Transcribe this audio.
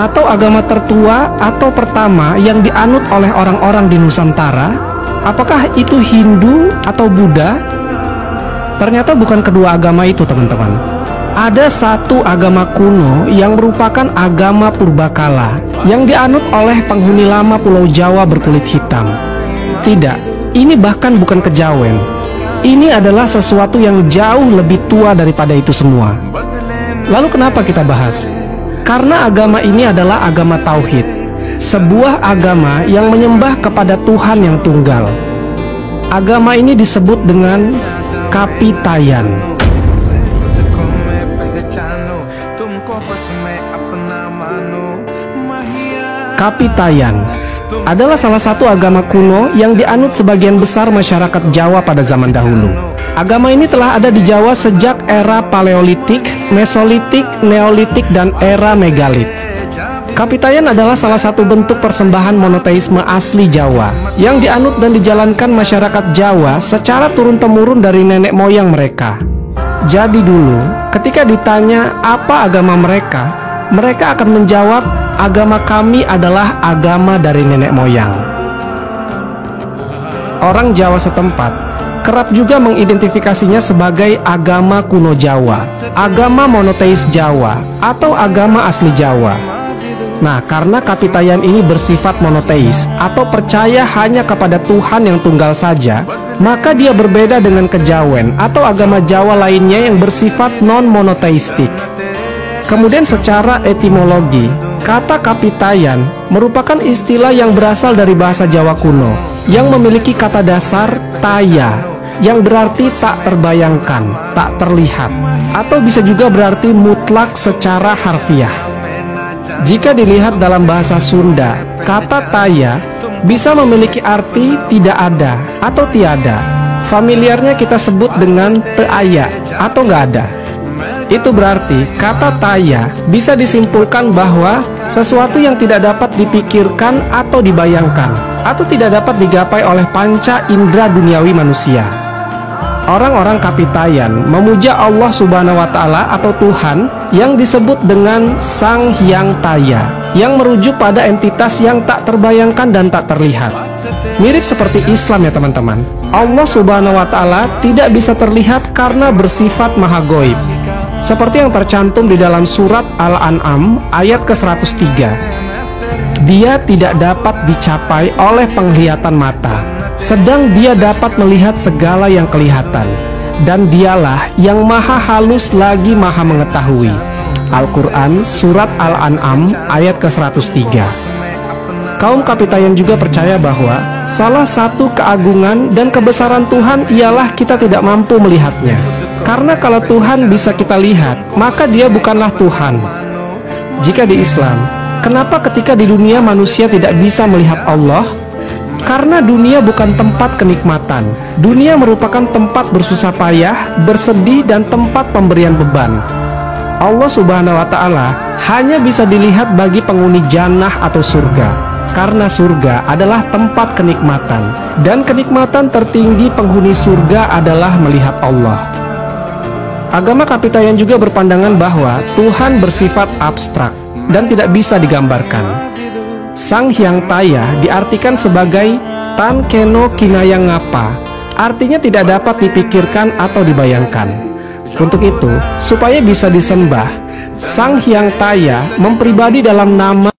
atau agama tertua atau pertama yang dianut oleh orang-orang di Nusantara? Apakah itu Hindu atau Buddha? Ternyata bukan kedua agama itu, teman-teman. Ada satu agama kuno yang merupakan agama purbakala yang dianut oleh penghuni lama Pulau Jawa berkulit hitam. Tidak, ini bahkan bukan kejawen. Ini adalah sesuatu yang jauh lebih tua daripada itu semua. Lalu kenapa kita bahas? Karena agama ini adalah agama tauhid, sebuah agama yang menyembah kepada Tuhan yang tunggal. Agama ini disebut dengan Kapitayan. Kapitayan adalah salah satu agama kuno yang dianut sebagian besar masyarakat Jawa pada zaman dahulu. Agama ini telah ada di Jawa sejak era Paleolitik, Mesolitik, Neolitik, dan era Megalit. Kapitayan adalah salah satu bentuk persembahan monoteisme asli Jawa yang dianut dan dijalankan masyarakat Jawa secara turun-temurun dari nenek moyang mereka. Jadi dulu, ketika ditanya apa agama mereka, mereka akan menjawab, agama kami adalah agama dari nenek moyang. Orang Jawa setempat kerap juga mengidentifikasinya sebagai agama kuno Jawa, agama monoteis Jawa, atau agama asli Jawa. Nah, karena Kapitayan ini bersifat monoteis atau percaya hanya kepada Tuhan yang tunggal saja, maka dia berbeda dengan kejawen atau agama Jawa lainnya yang bersifat non-monoteistik. Kemudian secara etimologi, kata Kapitayan merupakan istilah yang berasal dari bahasa Jawa kuno yang memiliki kata dasar taya, yang berarti tak terbayangkan, tak terlihat, atau bisa juga berarti mutlak secara harfiah. Jika dilihat dalam bahasa Sunda, kata taya bisa memiliki arti tidak ada atau tiada. Familiarnya kita sebut dengan teaya atau nggak ada. Itu berarti kata taya bisa disimpulkan bahwa sesuatu yang tidak dapat dipikirkan atau dibayangkan, atau tidak dapat digapai oleh panca indera duniawi manusia. Orang-orang Kapitayan memuja Allah Subhanahu wa Ta'ala atau Tuhan yang disebut dengan Sang Hyang Taya, yang merujuk pada entitas yang tak terbayangkan dan tak terlihat. Mirip seperti Islam ya teman-teman. Allah Subhanahu wa Ta'ala tidak bisa terlihat karena bersifat maha goib, seperti yang tercantum di dalam surat Al-An'am ayat ke-103. Dia tidak dapat dicapai oleh penglihatan mata, sedang dia dapat melihat segala yang kelihatan, dan dialah yang maha halus lagi maha mengetahui. Al-Quran Surat Al-An'am ayat ke-103. Kaum Kapitayan juga percaya bahwa salah satu keagungan dan kebesaran Tuhan ialah kita tidak mampu melihatnya. Karena kalau Tuhan bisa kita lihat, maka dia bukanlah Tuhan. Jika di Islam, kenapa ketika di dunia manusia tidak bisa melihat Allah? Karena dunia bukan tempat kenikmatan. Dunia merupakan tempat bersusah payah, bersedih, dan tempat pemberian beban. Allah Subhanahu wa Ta'ala hanya bisa dilihat bagi penghuni jannah atau surga, karena surga adalah tempat kenikmatan, dan kenikmatan tertinggi penghuni surga adalah melihat Allah. Agama Kapitayan juga berpandangan bahwa Tuhan bersifat abstrak dan tidak bisa digambarkan. Sang Hyang Taya diartikan sebagai Tan Keno Kinayang Ngapa, artinya tidak dapat dipikirkan atau dibayangkan. Untuk itu, supaya bisa disembah, Sang Hyang Taya mempribadi dalam nama